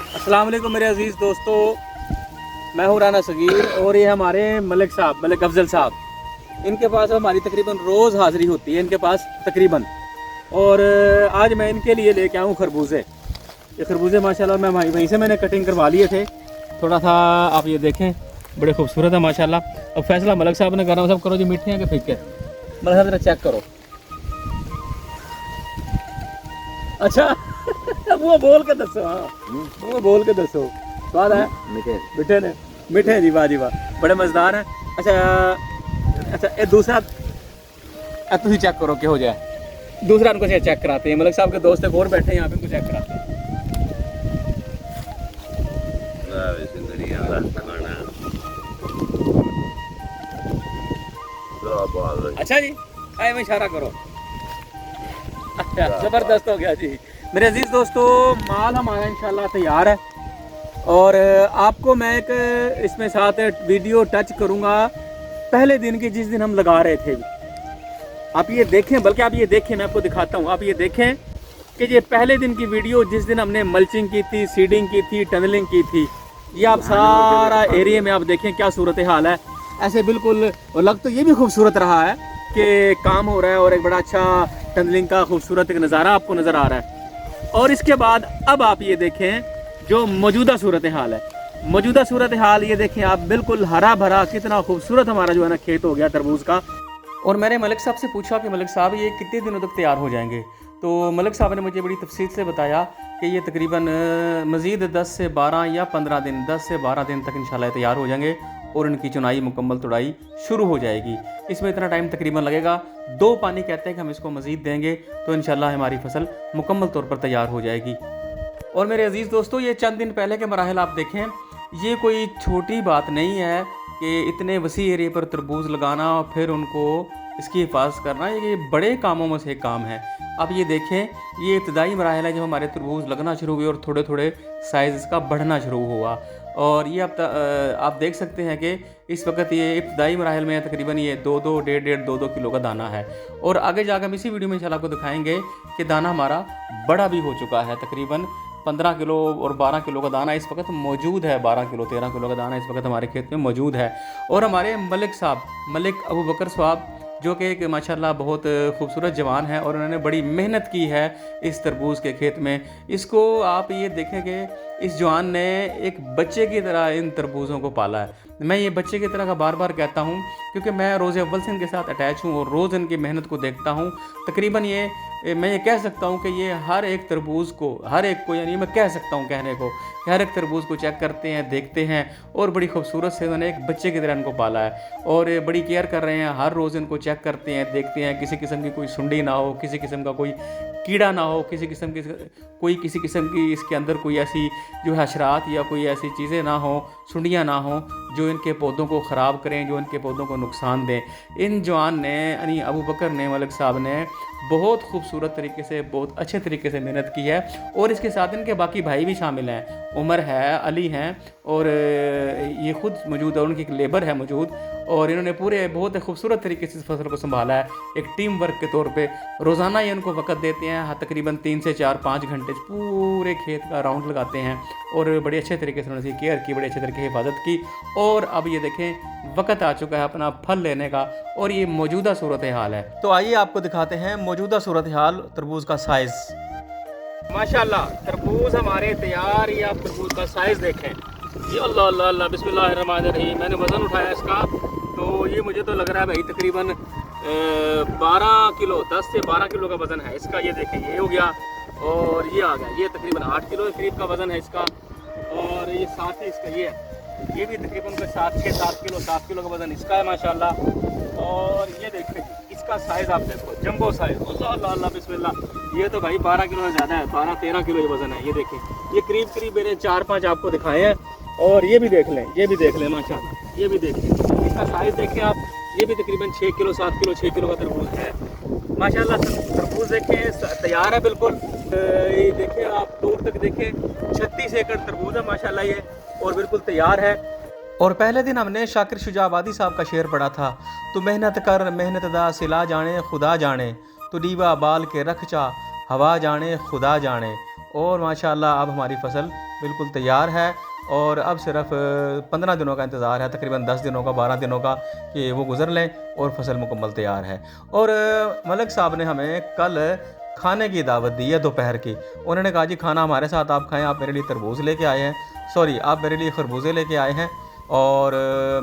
अस्सलाम वालेकुम मेरे अजीज़ दोस्तों, मैं हूँ राना सगीर और ये हमारे मलिक साहब, मलिक अफजल साहब। इनके पास हमारी तकरीबन रोज़ हाज़िरी होती है इनके पास तकरीबन। और आज मैं इनके लिए लेके आऊँ खरबूजे। ये खरबूजे माशाल्लाह मैं वहीं से मैंने कटिंग करवा लिए थे। थोड़ा सा आप ये देखें, बड़े खूबसूरत है माशाल्लाह। अब फैसला मलिक साहब ने करना, सब करो जी, मीठे हैं कि फीके। मलिक साहब जरा चेक करो। अच्छा वो बोल के दसो, हाँ वो बोल के दसो। स्वाद है? मीठे ने, मीठे हैं जी, वाह जी वाह, बड़े मज़ेदार हैं। अच्छा ये दूसरा तुम चेक करो क्या हो जाए। दूसरा उनको चेक कराते हैं, मलिक साहब के दोस्त एक और बैठे हैं यहाँ पे, उनको चेक कराते हैं। अच्छा जी, आए में इशारा करो। अच्छा ज़बरदस्त हो गया जी। मेरे अजीज़ दोस्तों, माल हमारा इंशाल्लाह तैयार है और आपको मैं एक इसमें साथ वीडियो टच करूँगा पहले दिन की, जिस दिन हम लगा रहे थे। आप ये देखें, बल्कि आप ये देखें, मैं आपको दिखाता हूँ। आप ये देखें कि ये पहले दिन की वीडियो, जिस दिन हमने मल्चिंग की थी, सीडिंग की थी, टनलिंग की थी। ये आप सारा एरिया में आप देखें क्या सूरत हाल है। ऐसे बिल्कुल, और लग तो ये भी खूबसूरत रहा है कि काम हो रहा है और एक बड़ा अच्छा टनलिंग का खूबसूरत एक नज़ारा आपको नज़र आ रहा है। और इसके बाद अब आप ये देखें जो मौजूदा सूरत हाल है। मौजूदा सूरत हाल ये देखें आप, बिल्कुल हरा भरा, कितना खूबसूरत हमारा जो है ना खेत हो गया तरबूज का। और मैंने मलिक साहब से पूछा कि मलिक साहब ये कितने दिनों तक तैयार हो जाएंगे, तो मलिक साहब ने मुझे बड़ी तफसील से बताया कि ये तकरीबन मज़ीद 10 से 12 या 15 दिन, 10 से 12 दिन तक इंशाल्लाह तैयार हो जाएंगे और इनकी चुनाई मुकम्मल तुड़ाई शुरू हो जाएगी। इसमें इतना टाइम तकरीबन लगेगा। 2 पानी कहते हैं कि हम इसको मज़ीद देंगे तो इंशाल्लाह हमारी फसल मुकम्मल तौर पर तैयार हो जाएगी। और मेरे अजीज़ दोस्तों, ये चंद दिन पहले के मराहल आप देखें, ये कोई छोटी बात नहीं है कि इतने वसी एरिया पर तरबूज लगाना और फिर उनको इसकी हिफाजत करना, ये बड़े कामों में से एक काम है। आप ये देखें, ये इब्तदाई मराहल है जब हमारे तरबूज लगना शुरू हुए और थोड़े थोड़े साइज़ इसका बढ़ना शुरू हुआ। और ये आप देख सकते हैं कि इस वक्त ये इब्तदाई मराहल में तकरीबन ये 2-2, 1.5-1.5, 2-2 किलो का दाना है। और आगे जाकर हम इसी वीडियो में इंशाल्लाह आपको दिखाएंगे कि दाना हमारा बड़ा भी हो चुका है। तकरीबन 15 किलो और 12 किलो का दाना इस वक्त मौजूद है। 12 किलो 13 किलो का दाना इस वक्त हमारे खेत में मौजूद है। और हमारे मलिक साहब, मलिक अबू बकर साहब, जो कि एक माशाल्लाह बहुत खूबसूरत जवान है और उन्होंने बड़ी मेहनत की है इस तरबूज के खेत में। इसको आप ये देखें कि इस जवान ने एक बच्चे की तरह इन तरबूज़ों को पाला है। मैं ये बच्चे की तरह का बार बार कहता हूँ क्योंकि मैं रोज़ अव्वल से इनके साथ अटैच हूँ और रोज़ इनकी मेहनत को देखता हूँ। तकरीबन मैं ये कह सकता हूँ कि ये हर एक तरबूज़ को, हर एक को, यानी मैं कह सकता हूँ कहने को कि हर एक तरबूज़ को चेक करते हैं, देखते हैं और बड़ी खूबसूरत से उन्होंने एक बच्चे की तरह इनको पाला है और बड़ी केयर कर रहे हैं। हर रोज़ इनको चेक करते हैं, देखते हैं किसी किस्म की कोई सुंडी ना हो, किसी किस्म का कोई कीड़ा ना हो, किसी किस्म की इसके अंदर कोई ऐसी जो हशरात या कोई ऐसी चीज़ें ना हो, सुंडियाँ ना हो जो इनके पौधों को ख़राब करें, जो इनके पौधों को नुकसान दें। इन जवान ने, यानी अबू बकर ने, मलिक साहब ने बहुत खूबसूरत तरीके से, बहुत अच्छे तरीके से मेहनत की है। और इसके साथ इनके बाकी भाई भी शामिल हैं, उमर है, अली हैं और ये खुद मौजूद है, उनकी एक लेबर है मौजूद। और इन्होंने पूरे बहुत खूबसूरत तरीके से इस फसल को संभाला है एक टीम वर्क के तौर पे। रोज़ाना ये उनको वक़्त देते हैं, तकरीबन 3 से 4-5 घंटे पूरे खेत का राउंड लगाते हैं और बड़े अच्छे तरीके से उन्होंने केयर की, बड़े अच्छे तरीके से हिफाजत की। और अब ये देखें वक़्त आ चुका है अपना फल लेने का और ये मौजूदा सूरत हाल है। तो आइए आपको दिखाते हैं मौजूदा सूरत हाल तरबूज का साइज़। माशाल्लाह तरबूज हमारे तैयार। ये आप तरबूज का साइज़ देखें। ये अल्लाह अल्लाह अल्लाह बिस्मिल्लाहिर्रहमानिर्रहीम। मैंने वज़न उठाया इसका तो ये मुझे तो लग रहा है भाई तकरीबन 12 किलो, 10 से 12 किलो का वज़न है इसका। ये देखें, ये हो गया और ये आ गया, ये तकरीबन 8 किलो के करीब का वज़न है इसका। और ये साथ ही इसका ये भी तकरीबन 7 किलो का वज़न इसका है माशाल्लाह। और ये देखें इसका साइज़ आप देखो, जंबो साइज़, अल्लाह अल्लाह अल्लाह बिस्मिल्लाह। ये तो भाई 12 किलो से ज़्यादा है, 12-13 किलो ये वज़न है। ये देखें, ये करीब मैंने 4-5 आपको दिखाए हैं। और ये भी देख लें माशाल्लाह, ये भी देख लें, इसका साइज़ देखें आप। ये भी तकरीबन 6 किलो 7 किलो 6 किलो का तरबूज है माशाल्लाह। तरबूज देखें तैयार है बिल्कुल। ये देखें आप, दूर तक देखें, 36 एकड़ तरबूज है माशाल्लाह ये, और बिल्कुल तैयार है। और पहले दिन हमने शाकिर शुजाबादी साहब का शेर पढ़ा था, तो मेहनत कर मेहनत दा सिला जाने खुदा जाने, तो दीवा बाल के रख चा हवा जाने खुदा जाने। और माशाल्लाह अब हमारी फसल बिल्कुल तैयार है और अब सिर्फ 15 दिनों का इंतज़ार है, तकरीबन 10 दिनों का 12 दिनों का, कि वो गुज़र लें और फसल मुकम्मल तैयार है। और मलिक साहब ने हमें कल खाने की दावत दी है दोपहर की। उन्होंने कहा जी खाना हमारे साथ आप खाएं, आप मेरे लिए तरबूज लेके आए हैं, सॉरी आप मेरे लिए खरबूजे लेके आए हैं और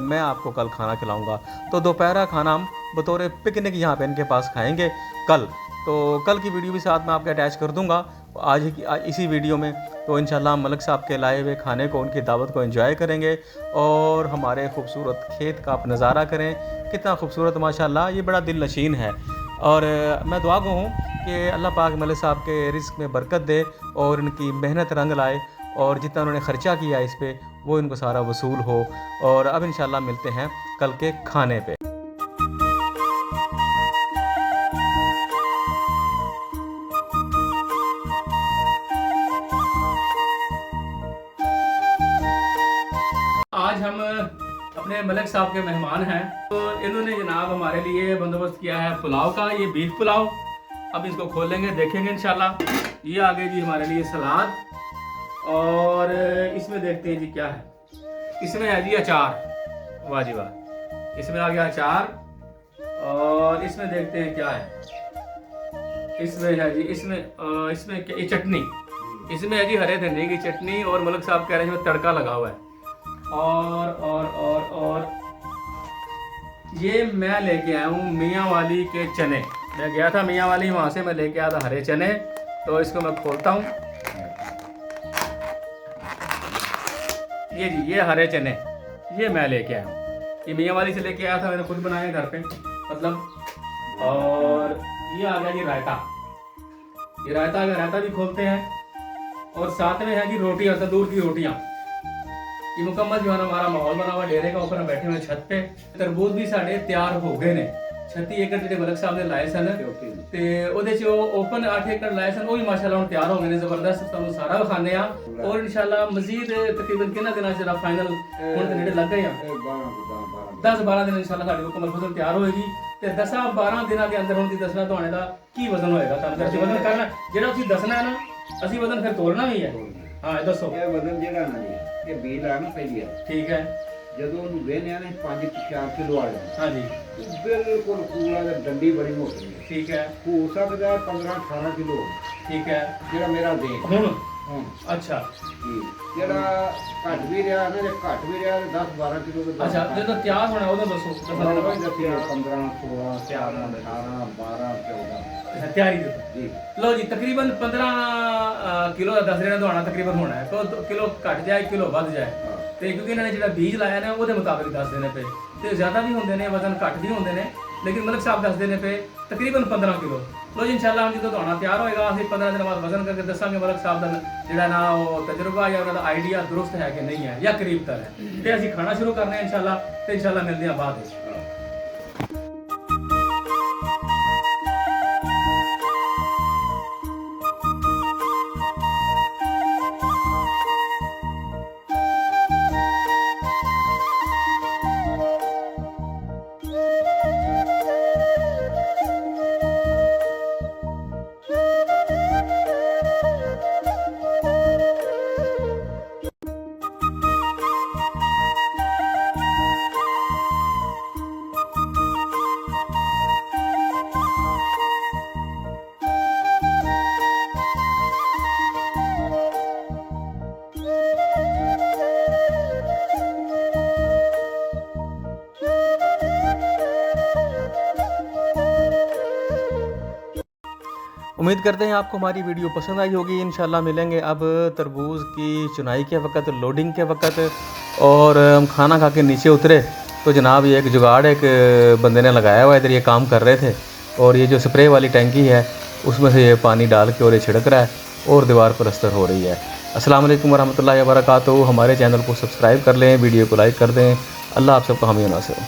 मैं आपको कल खाना खिलाऊंगा। तो दोपहर खाना हम बतौर पिकनिक यहाँ पे इनके पास खाएंगे कल। तो कल की वीडियो भी साथ में आपके अटैच कर दूंगा आज इसी वीडियो में। तो इंशाल्लाह हम मलिक साहब के लाए हुए खाने को, उनकी दावत को एंजॉय करेंगे और हमारे खूबसूरत खेत का आप नज़ारा करें। कितना खूबसूरत माशाल्लाह, ये बड़ा दिल नशीन है। और मैं दुआ गो हूँ कि अल्लाह पाक मलिक साहब के रिस्क में बरकत दे और इनकी मेहनत रंग लाए और जितना उन्होंने ख़र्चा किया इस पर वो इनको सारा वसूल हो। और अब इंशाल्लाह मिलते हैं कल के खाने पे। आज हम अपने मलिक साहब के मेहमान हैं, तो इन्होंने जनाब हमारे लिए बंदोबस्त किया है पुलाव का। ये बीफ पुलाव, अब इसको खोलेंगे देखेंगे इंशाल्लाह। ये आ गए जी हमारे लिए सलाद और इसमें देखते हैं जी क्या है। इसमें है जी अचार, वाह जी वाह, इसमें आ गया अचार। और इसमें देखते हैं क्या है। इसमें है जी इसमें ये चटनी, इसमें है जी हरे धनिए की चटनी और मलिक साहब कह रहे हैं इसमें तड़का लगा हुआ है। और ये मैं लेके आया हूँ मियाँ वाली के चने। मैं गया था मियाँ वाली, वहाँ से मैं लेके आया था हरे चने। तो इसको मैं खोलता हूँ। ये जी ये हरे चने ये मैं लेके आया हूँ, ये मियाँ वाली से लेके आया था, मैंने खुद बनाया घर पे मतलब। और ये आ गया जी रायता, ये रायता भी खोलते हैं। और साथ में है जी रोटियाँ, तंदूर की रोटियाँ। ये मुकम्मल जो है हमारा माहौल बना हुआ डेरे का, ऊपर हम बैठे हुए छत पे। तरबूज भी साढ़े तैयार हो गए ने। 36 एकड़ ਜਿਹੜੇ ਮਲਕ ਸਾਹਿਬ ਨੇ ਲਾਏ ਸਨ ਤੇ ਉਹਦੇ ਚ ਉਹ ਓਪਨ 8 ਏਕੜ ਲਾਏ ਸਨ, ਉਹ ਵੀ ਮਾਸ਼ਾਅੱਲਾ ਹੁਣ ਤਿਆਰ ਹੋ ਗਏ ਨੇ ਜ਼ਬਰਦਸਤ। ਤੁਹਾਨੂੰ ਸਾਰਾ ਵਿਖਾਣੇ ਆ ਔਰ ਇਨਸ਼ਾਅੱਲਾ ਮਜ਼ੀਦ ਤਕਰੀਬਨ ਕਿੰਨਾ ਦਿਨਾਂ ਚ ਜਿਹੜਾ ਫਾਈਨਲ ਹੁਣ ਤੇ ਨੇੜੇ ਲੱਗ ਗਏ ਆ 10-12 ਦਿਨ ਇਨਸ਼ਾਅੱਲਾ ਸਾਡੀ ਮੁਕੰਮਲ ਫਸਲ ਤਿਆਰ ਹੋਏਗੀ। ਤੇ 10-12 ਦਿਨਾਂ ਦੇ ਅੰਦਰ ਹੁਣ ਦੀ ਦੱਸਣਾ ਤੁਹਾਡੇ ਦਾ ਕੀ ਵਜ਼ਨ ਹੋਏਗਾ। ਤੁਹਾਨੂੰ ਅਸੀਂ ਵਜ਼ਨ ਕਰਨਾ ਜਿਹੜਾ ਤੁਸੀਂ ਦੱਸਣਾ ਹੈ ਨਾ, ਅਸੀਂ ਵਜ਼ਨ ਫਿਰ ਤੋਲਣਾ ਵੀ ਹੈ। ਹਾਂ ਦੱਸੋ। ਇਹ ਵਜ਼ਨ ਜਿਹੜਾ ਨਾ ਜੀ ਇਹ ਬੀਜ ਲਾ ਨਾ ਪਹਿਲੀ ਆ, ਠੀਕ ਹੈ। ਜਦੋਂ ਉਹਨੂੰ ਵੇਹਨਿਆ ਨੇ 5-4 ਕਿਲੋ ਆ ਜਾਣਾ। ਹਾਂਜੀ ਬਿਲਕੁਲ ਪੂਰਾ ਤੇ ਡੰਡੀ ਬੜੀ ਮੋਟੀ ਹੈ, ਠੀਕ ਹੈ। ਹੋ ਸਕਦਾ 15-18 ਕਿਲੋ, ਠੀਕ ਹੈ। ਜਿਹੜਾ ਮੇਰਾ ਦੇਖ ਹੁਣ ਅੱਛਾ ਜੀ, ਜਿਹੜਾ ਘੱਟ ਵੀ ਰਿਹਾ ਨਾ, ਜੇ ਘੱਟ ਵੀ ਰਿਹਾ ਤੇ 10-12 ਕਿਲੋ ਦੇ। ਅੱਛਾ ਜਦੋਂ ਤਿਆਰ ਹੋਣਾ ਉਦੋਂ ਦੱਸੋ। 15, 16, 17, 18, 12, 14 ਤਿਆਰੀ ਦੇ ਜੀ। ਲਓ ਜੀ ਤਕਰੀਬਨ 15 ਕਿਲੋ ਦਾ ਦੱਸ ਰਿਹਾ ਦਵਾਣਾ ਤਕਰੀਬਨ ਹੋਣਾ ਹੈ। ਕੋਈ ਕਿਲੋ ਘੱਟ ਜਾਏ ਕਿਲੋ ਵੱਧ ਜਾਏ ਤੇ ਕਿਉਂਕਿ ਇਹਨਾਂ ਨੇ ਜਿਹੜਾ ਬੀਜ ਲਾਇਆ ਨੇ ਉਹਦੇ ਮੁਤਾਬਿਕ ਦੱਸਦੇ ਨੇ ਪਏ, ਤੇ ਜ਼ਿਆਦਾ ਵੀ ਹੁੰਦੇ ਨੇ ਵਜ਼ਨ ਘੱਟ ਵੀ ਹੁੰਦੇ ਨੇ, ਲੇਕਿਨ ਮਲਿਕ ਸਾਹਿਬ ਦੱਸਦੇ ਨੇ ਪਏ ਤਕਰੀਬਨ 15 ਕਿਲੋ। ਲੋ ਜੀ ਇਨਸ਼ਾਅੱਲਾ ਹੁਣ ਜਦੋਂ ਦਵਾਣਾ ਤਿਆਰ ਹੋਏਗਾ ਅਸੀਂ 15 ਦਿਨ ਬਾਅਦ ਵਜ਼ਨ ਕਰਕੇ ਦੱਸਾਂਗੇ ਮਲਿਕ ਸਾਹਿਬ ਦਾ ਜਿਹੜਾ ਨਾ ਉਹ ਤਜਰਬਾ ਜਾਂ ਉਹਨਾਂ ਦਾ ਆਈਡੀਆ ਦਰੁਸਤ ਹੈ ਕਿ ਨਹੀਂ ਹੈ ਜਾਂ ਕਰੀਬ ਤਰ ਹੈ। ਤੇ ਅਸੀਂ ਖਾਣਾ ਸ਼ੁਰੂ ਕਰਨੇ ਇਨਸ਼ਾਅੱਲਾ, ਤੇ ਇਨਸ਼ਾਅੱਲਾ ਮਿਲਦੇ ਹਾਂ ਬਾਅਦ ਵਿੱਚ। उम्मीद करते हैं आपको हमारी वीडियो पसंद आई होगी। इंशाल्लाह मिलेंगे अब तरबूज की चुनाई के वक्त, लोडिंग के वक्त। और हम खाना खा के नीचे उतरे तो जनाब ये एक जुगाड़ एक बंदे ने लगाया हुआ, इधर ये काम कर रहे थे। और ये जो स्प्रे वाली टैंकी है उसमें से ये पानी डाल के और ये छिड़क रहा है और दीवार पलस्तर हो रही है। अस्सलाम वालेकुम वरहमतुल्लाहि वबरकातुहू। हमारे चैनल को सब्सक्राइब कर लें, वीडियो को लाइक कर दें। अल्लाह आप सबको हामी नासिर।